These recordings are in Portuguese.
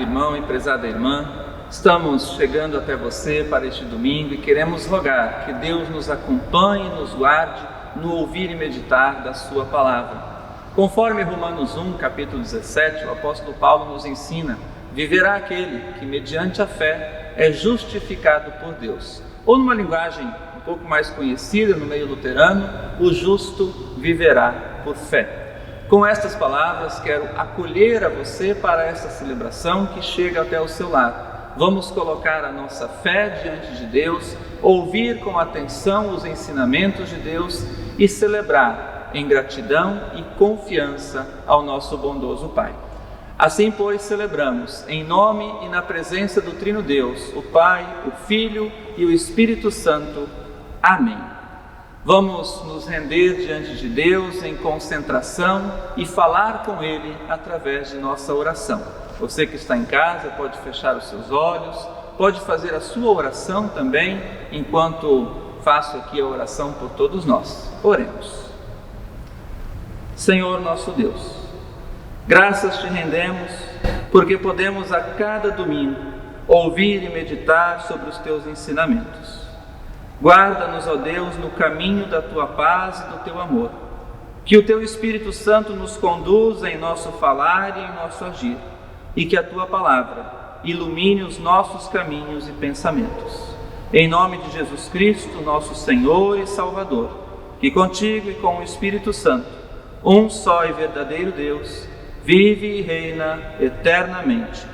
irmão e prezada irmã, estamos chegando até você para este domingo e queremos rogar que Deus nos acompanhe e nos guarde no ouvir e meditar da sua palavra. Conforme Romanos 1, capítulo 17, o apóstolo Paulo nos ensina: viverá aquele que, mediante a fé, é justificado por Deus. Ou numa linguagem um pouco mais conhecida no meio luterano, o justo viverá por fé. Com estas palavras, quero acolher a você para esta celebração que chega até o seu lar. Vamos colocar a nossa fé diante de Deus, ouvir com atenção os ensinamentos de Deus e celebrar em gratidão e confiança ao nosso bondoso Pai. Assim, pois, celebramos em nome e na presença do Trino Deus, o Pai, o Filho e o Espírito Santo. Amém. Vamos nos render diante de Deus em concentração e falar com Ele através de nossa oração. Você que está em casa pode fechar os seus olhos, pode fazer a sua oração também, enquanto faço aqui a oração por todos nós. Oremos. Senhor nosso Deus, graças te rendemos porque podemos a cada domingo ouvir e meditar sobre os teus ensinamentos. Guarda-nos, ó Deus, no caminho da tua paz e do teu amor. Que o teu Espírito Santo nos conduza em nosso falar e em nosso agir, e que a tua palavra ilumine os nossos caminhos e pensamentos. Em nome de Jesus Cristo, nosso Senhor e Salvador, que contigo e com o Espírito Santo, um só e verdadeiro Deus, vive e reina eternamente.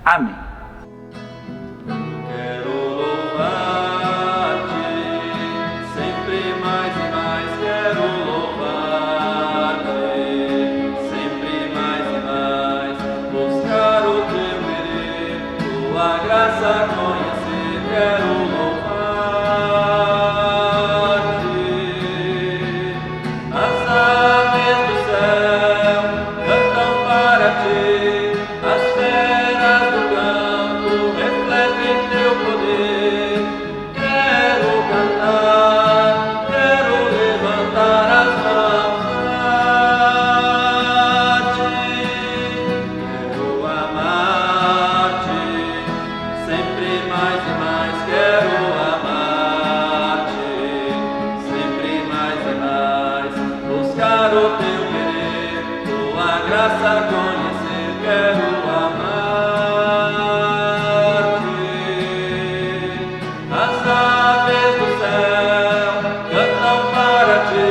Amém. Quero louvar-te, sempre mais e mais quero louvar-te, sempre mais e mais, buscar o teu querer, tua graça conhecer, quero louvar-te. As aves do céu cantam para ti, as feras do campo refletem teu poder. Quero cantar, quero levantar as mãos a ti. Quero amar-te, sempre mais e mais quero amar-te, sempre mais e mais, buscar o teu querer, tua graça conhecer, quero amar-te. As aves do céu cantam para ti,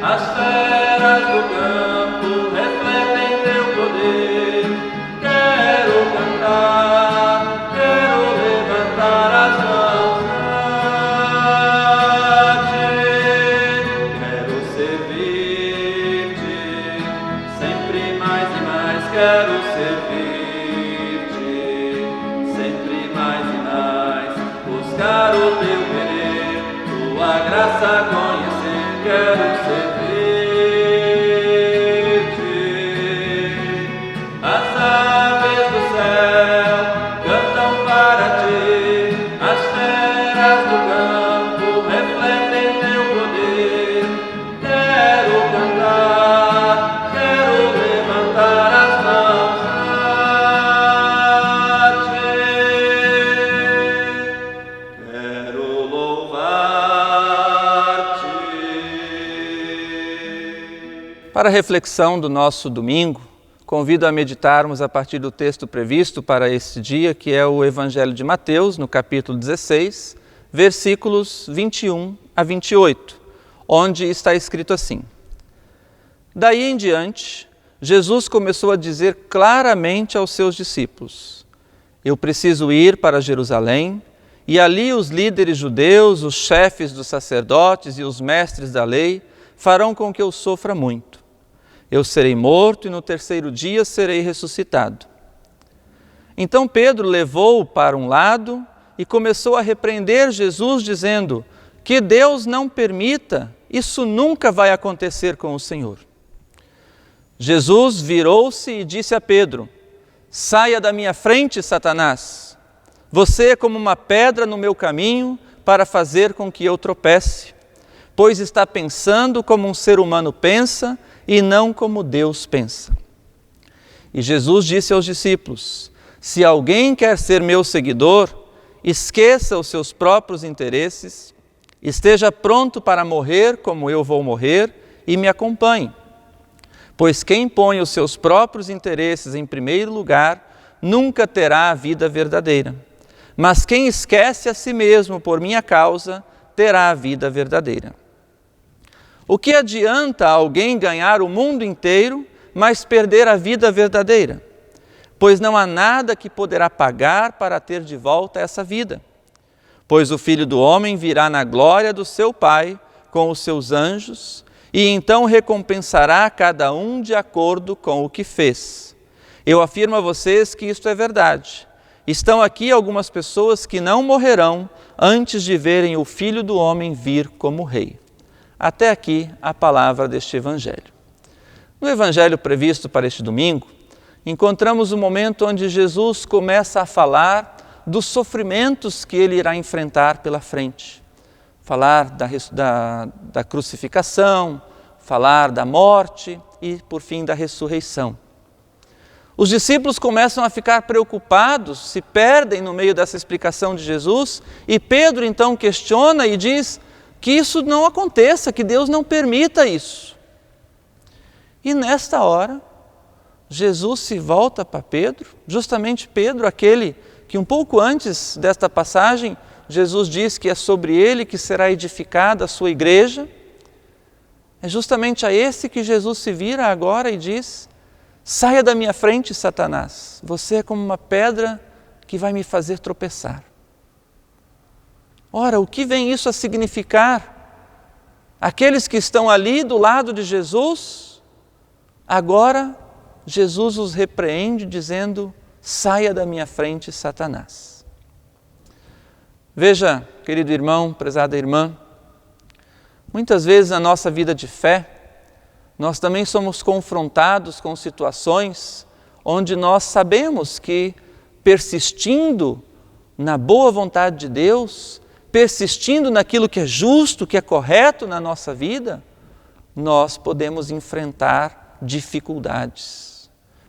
as feras do campo refletem teu poder. Quero cantar, quero levantar as mãos a ti. Quero servir-te, sempre mais e mais quero servir-te, sempre mais e mais, buscar o teu querer, tua graça conhecer, quero servir-te. As aves do céu cantam para ti, as feras do campo refletem teu poder. Quero cantar, quero levantar as mãos a ti. Quero louvar-te. Para a reflexão do nosso domingo, convido a meditarmos a partir do texto previsto para este dia, que é o Evangelho de Mateus, no capítulo 16, versículos 21 a 28, onde está escrito assim: Daí em diante, Jesus começou a dizer claramente aos seus discípulos: Eu preciso ir para Jerusalém, e ali os líderes judeus, os chefes dos sacerdotes e os mestres da lei farão com que eu sofra muito. Eu serei morto e no terceiro dia serei ressuscitado. Então Pedro levou-o para um lado e começou a repreender Jesus, dizendo: que Deus não permita, isso nunca vai acontecer com o Senhor. Jesus virou-se e disse a Pedro: saia da minha frente, Satanás. Você é como uma pedra no meu caminho para fazer com que eu tropece, pois está pensando como um ser humano pensa e não como Deus pensa. E Jesus disse aos discípulos: Se alguém quer ser meu seguidor, esqueça os seus próprios interesses, esteja pronto para morrer como eu vou morrer e me acompanhe. Pois quem põe os seus próprios interesses em primeiro lugar, nunca terá a vida verdadeira. Mas quem esquece a si mesmo por minha causa, terá a vida verdadeira. O que adianta alguém ganhar o mundo inteiro, mas perder a vida verdadeira? Pois não há nada que poderá pagar para ter de volta essa vida. Pois o Filho do Homem virá na glória do seu Pai com os seus anjos, e então recompensará cada um de acordo com o que fez. Eu afirmo a vocês que isto é verdade. Estão aqui algumas pessoas que não morrerão antes de verem o Filho do Homem vir como Rei. Até aqui a palavra deste Evangelho. No Evangelho previsto para este domingo, encontramos o momento onde Jesus começa a falar dos sofrimentos que ele irá enfrentar pela frente. Falar da crucificação, falar da morte e, por fim, da ressurreição. Os discípulos começam a ficar preocupados, se perdem no meio dessa explicação de Jesus, e Pedro então questiona e diz que isso não aconteça, que Deus não permita isso. E nesta hora, Jesus se volta para Pedro, justamente Pedro, aquele que um pouco antes desta passagem, Jesus diz que é sobre ele que será edificada a sua igreja. É justamente a esse que Jesus se vira agora e diz: saia da minha frente, Satanás, você é como uma pedra que vai me fazer tropeçar. Ora, o que vem isso a significar? Aqueles que estão ali do lado de Jesus, agora Jesus os repreende dizendo: saia da minha frente, Satanás. Veja, querido irmão, prezada irmã, muitas vezes na nossa vida de fé, nós também somos confrontados com situações onde nós sabemos que, persistindo na boa vontade de Deus, persistindo naquilo que é justo, que é correto na nossa vida, nós podemos enfrentar dificuldades.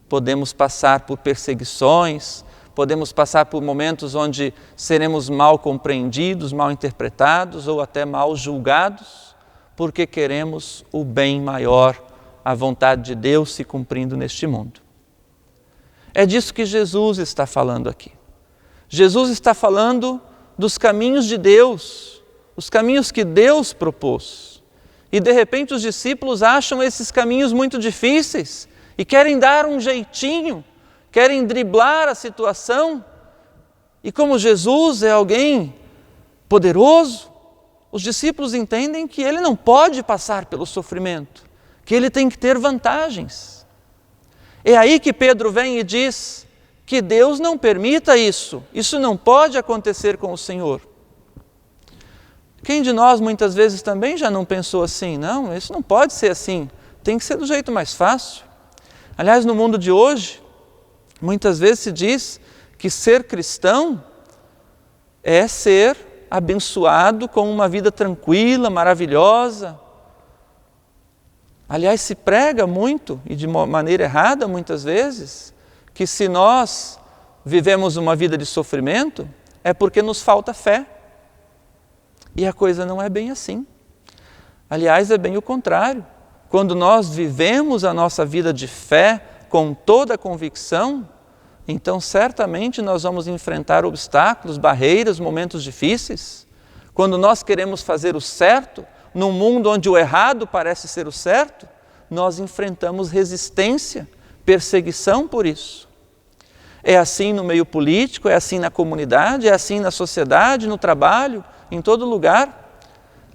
Podemos passar por perseguições, podemos passar por momentos onde seremos mal compreendidos, mal interpretados ou até mal julgados, porque queremos o bem maior, a vontade de Deus se cumprindo neste mundo. É disso que Jesus está falando aqui. Jesus está falando dos caminhos de Deus, os caminhos que Deus propôs. E de repente os discípulos acham esses caminhos muito difíceis e querem dar um jeitinho, querem driblar a situação. E como Jesus é alguém poderoso, os discípulos entendem que ele não pode passar pelo sofrimento, que ele tem que ter vantagens. É aí que Pedro vem e diz que Deus não permita isso não pode acontecer com o Senhor. Quem de nós muitas vezes também já não pensou assim? Não, isso não pode ser assim, tem que ser do jeito mais fácil. Aliás, no mundo de hoje, muitas vezes se diz que ser cristão é ser abençoado com uma vida tranquila, maravilhosa. Aliás, se prega muito, e de maneira errada muitas vezes, que se nós vivemos uma vida de sofrimento, é porque nos falta fé. E a coisa não é bem assim. Aliás, é bem o contrário. Quando nós vivemos a nossa vida de fé com toda a convicção, então certamente nós vamos enfrentar obstáculos, barreiras, momentos difíceis. Quando nós queremos fazer o certo, num mundo onde o errado parece ser o certo, nós enfrentamos resistência, perseguição por isso. É assim no meio político, é assim na comunidade, é assim na sociedade, no trabalho, em todo lugar.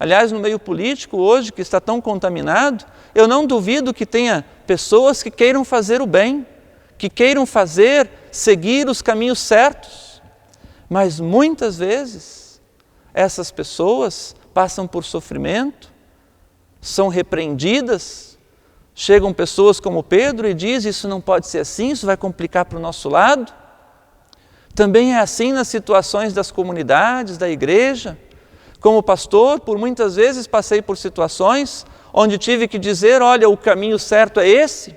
Aliás, no meio político hoje, que está tão contaminado, eu não duvido que tenha pessoas que queiram fazer o bem, que queiram seguir os caminhos certos. Mas muitas vezes, essas pessoas passam por sofrimento, são repreendidas, chegam pessoas como Pedro e dizem: isso não pode ser assim, isso vai complicar para o nosso lado. Também é assim nas situações das comunidades, da igreja. Como pastor, por muitas vezes passei por situações onde tive que dizer: olha, o caminho certo é esse.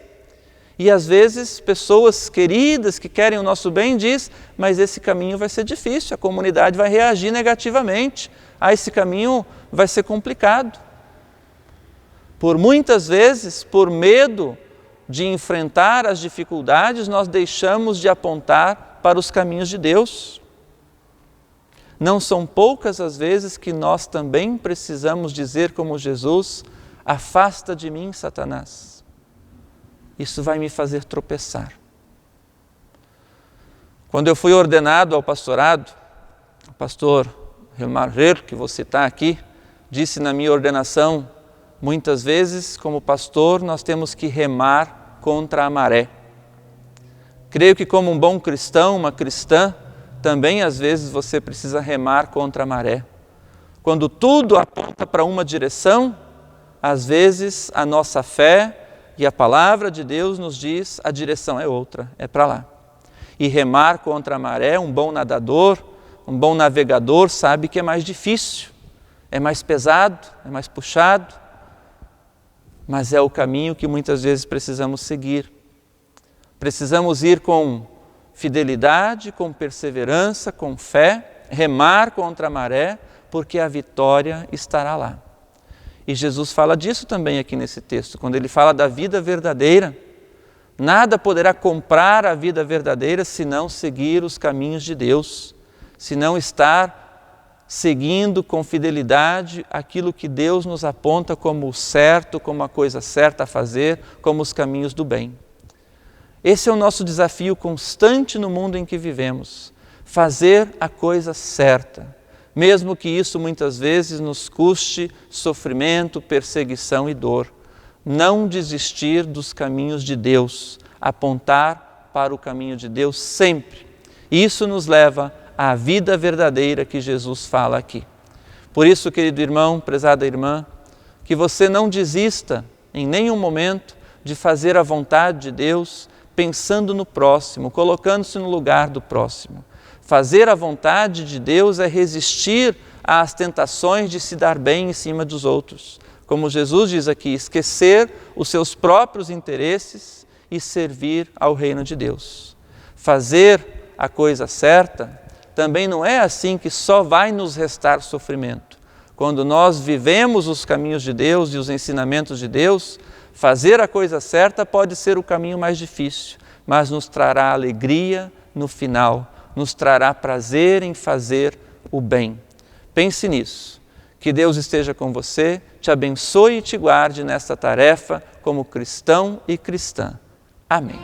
E às vezes pessoas queridas que querem o nosso bem diz, mas esse caminho vai ser difícil, a comunidade vai reagir negativamente, esse caminho vai ser complicado. Por muitas vezes, por medo de enfrentar as dificuldades, nós deixamos de apontar para os caminhos de Deus. Não são poucas as vezes que nós também precisamos dizer como Jesus: afasta de mim, Satanás. Isso vai me fazer tropeçar. Quando eu fui ordenado ao pastorado, o pastor Hilmar Ver, que vou citar aqui, disse na minha ordenação: muitas vezes, como pastor, nós temos que remar contra a maré. Creio que como um bom cristão, uma cristã, também às vezes você precisa remar contra a maré. Quando tudo aponta para uma direção, às vezes a nossa fé e a palavra de Deus nos diz a direção é outra, é para lá. E remar contra a maré, um bom nadador, um bom navegador sabe que é mais difícil, é mais pesado, é mais puxado, mas é o caminho que muitas vezes precisamos seguir. Precisamos ir com fidelidade, com perseverança, com fé, remar contra a maré, porque a vitória estará lá. E Jesus fala disso também aqui nesse texto, quando ele fala da vida verdadeira. Nada poderá comprar a vida verdadeira se não seguir os caminhos de Deus, se não estar seguindo com fidelidade aquilo que Deus nos aponta como o certo, como a coisa certa a fazer, como os caminhos do bem. Esse é o nosso desafio constante no mundo em que vivemos, fazer a coisa certa, mesmo que isso muitas vezes nos custe sofrimento, perseguição e dor. Não desistir dos caminhos de Deus, apontar para o caminho de Deus sempre. Isso nos leva à vida verdadeira que Jesus fala aqui. Por isso, querido irmão, prezada irmã, que você não desista em nenhum momento de fazer a vontade de Deus, pensando no próximo, colocando-se no lugar do próximo. Fazer a vontade de Deus é resistir às tentações de se dar bem em cima dos outros. Como Jesus diz aqui, esquecer os seus próprios interesses e servir ao reino de Deus. Fazer a coisa certa também não é assim que só vai nos restar sofrimento. Quando nós vivemos os caminhos de Deus e os ensinamentos de Deus, fazer a coisa certa pode ser o caminho mais difícil, mas nos trará alegria no final, nos trará prazer em fazer o bem. Pense nisso. Que Deus esteja com você, te abençoe e te guarde nesta tarefa como cristão e cristã. Amém.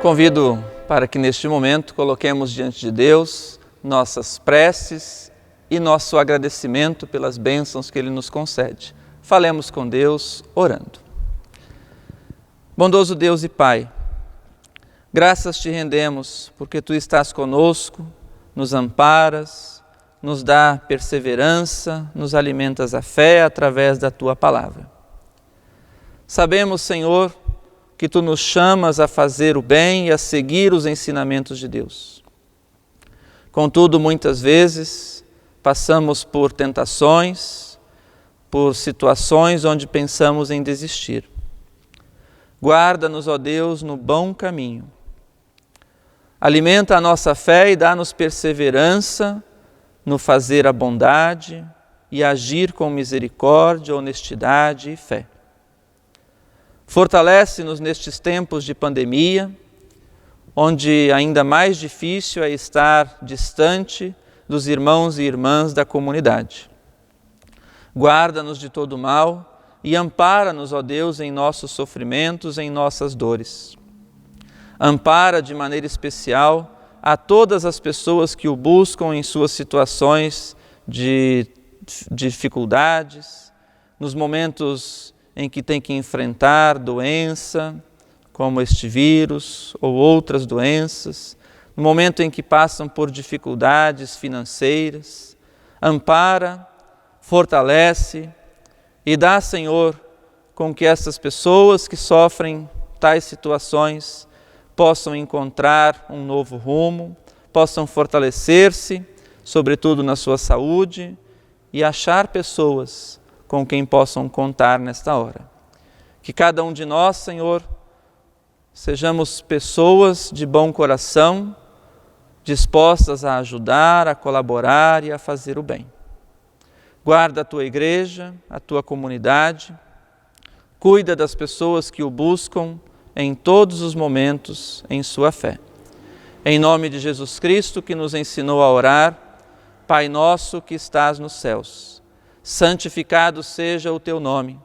Convido para que neste momento coloquemos diante de Deus nossas preces e nosso agradecimento pelas bênçãos que Ele nos concede. Falemos com Deus orando. Bondoso Deus e Pai, Graças te rendemos, porque tu estás conosco, nos amparas, nos dá perseverança, nos alimentas a fé através da tua palavra. Sabemos, Senhor, que tu nos chamas a fazer o bem e a seguir os ensinamentos de Deus. Contudo, muitas vezes passamos por tentações, por situações onde pensamos em desistir. Guarda-nos, ó Deus, no bom caminho. Alimenta a nossa fé e dá-nos perseverança no fazer a bondade e agir com misericórdia, honestidade e fé. Fortalece-nos nestes tempos de pandemia, onde ainda mais difícil é estar distante dos irmãos e irmãs da comunidade. Guarda-nos de todo mal e ampara-nos, ó Deus, em nossos sofrimentos, em nossas dores. Ampara de maneira especial a todas as pessoas que o buscam em suas situações de dificuldades, nos momentos em que tem que enfrentar doença, como este vírus ou outras doenças, no momento em que passam por dificuldades financeiras. Ampara, fortalece e dá, Senhor, com que essas pessoas que sofrem tais situações possam encontrar um novo rumo, possam fortalecer-se, sobretudo na sua saúde, e achar pessoas com quem possam contar nesta hora. Que cada um de nós, Senhor, sejamos pessoas de bom coração, dispostas a ajudar, a colaborar e a fazer o bem. Guarda a tua igreja, a tua comunidade, cuida das pessoas que o buscam em todos os momentos em sua fé. Em nome de Jesus Cristo, que nos ensinou a orar, Pai nosso que estás nos céus, santificado seja o teu nome.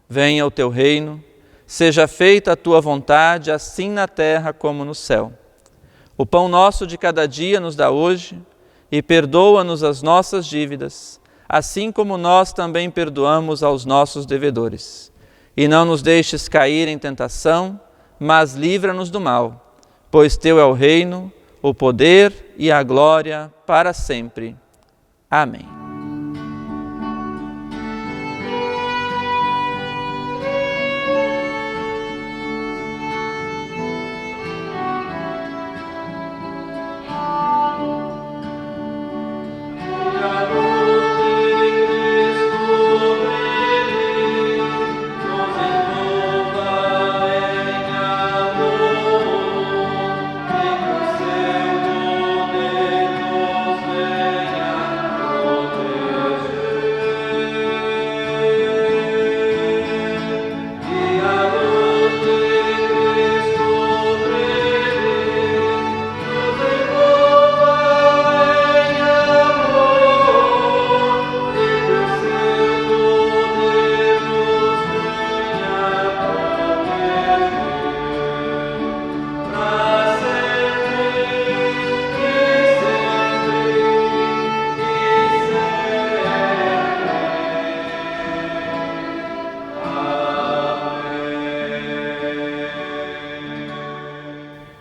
Venha o teu reino, seja feita a tua vontade, assim na terra como no céu. O pão nosso de cada dia nos dá hoje, e perdoa-nos as nossas dívidas, assim como nós também perdoamos aos nossos devedores. E não nos deixes cair em tentação, mas livra-nos do mal, pois teu é o reino, o poder e a glória para sempre. Amém.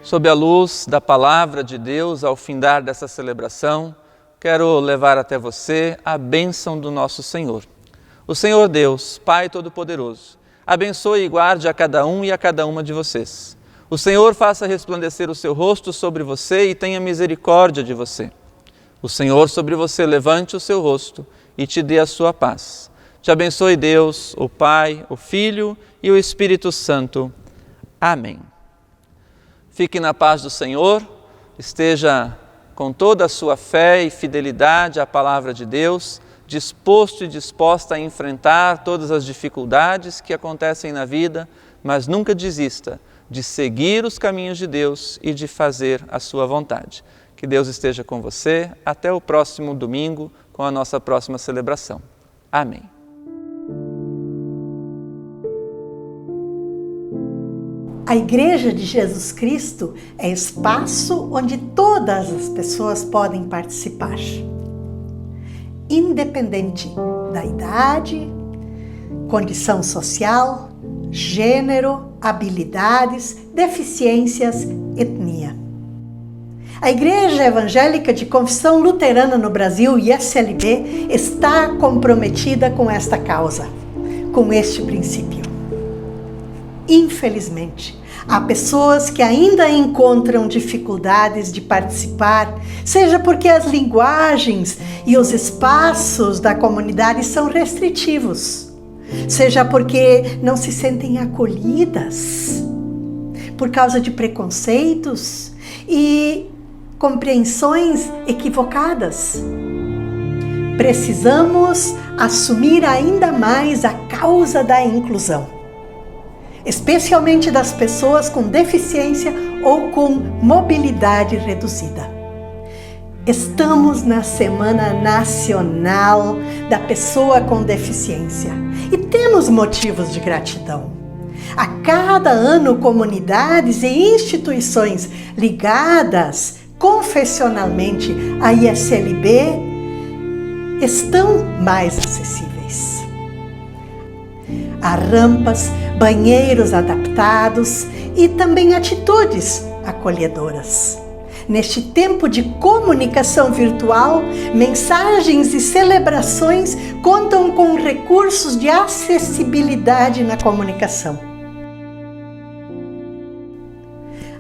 Sob a luz da palavra de Deus, ao findar dessa celebração, quero levar até você a bênção do nosso Senhor. O Senhor Deus, Pai Todo-Poderoso, abençoe e guarde a cada um e a cada uma de vocês. O Senhor faça resplandecer o seu rosto sobre você e tenha misericórdia de você. O Senhor sobre você levante o seu rosto e te dê a sua paz. Te abençoe Deus, o Pai, o Filho e o Espírito Santo. Amém. Fique na paz do Senhor, esteja com toda a sua fé e fidelidade à palavra de Deus, disposto e disposta a enfrentar todas as dificuldades que acontecem na vida, mas nunca desista de seguir os caminhos de Deus e de fazer a sua vontade. Que Deus esteja com você. Até o próximo domingo com a nossa próxima celebração. Amém. A Igreja de Jesus Cristo é espaço onde todas as pessoas podem participar, independente da idade, condição social, gênero, habilidades, deficiências etnia. A Igreja Evangélica de Confissão Luterana no Brasil, ISLB, está comprometida com esta causa, com este princípio. Infelizmente, há pessoas que ainda encontram dificuldades de participar, seja porque as linguagens e os espaços da comunidade são restritivos, seja porque não se sentem acolhidas, por causa de preconceitos e compreensões equivocadas. Precisamos assumir ainda mais a causa da inclusão, especialmente das pessoas com deficiência ou com mobilidade reduzida. Estamos na Semana Nacional da Pessoa com Deficiência e temos motivos de gratidão. A cada ano, comunidades e instituições ligadas confessionalmente à ISLB estão mais acessíveis. Há rampas, banheiros adaptados e também atitudes acolhedoras. Neste tempo de comunicação virtual, mensagens e celebrações contam com recursos de acessibilidade na comunicação.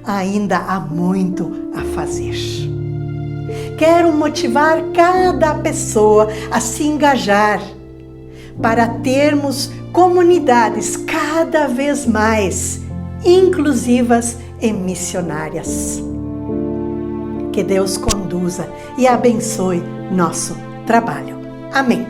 Ainda há muito a fazer. Quero motivar cada pessoa a se engajar para termos comunidades cada vez mais inclusivas e missionárias. Que Deus conduza e abençoe nosso trabalho. Amém.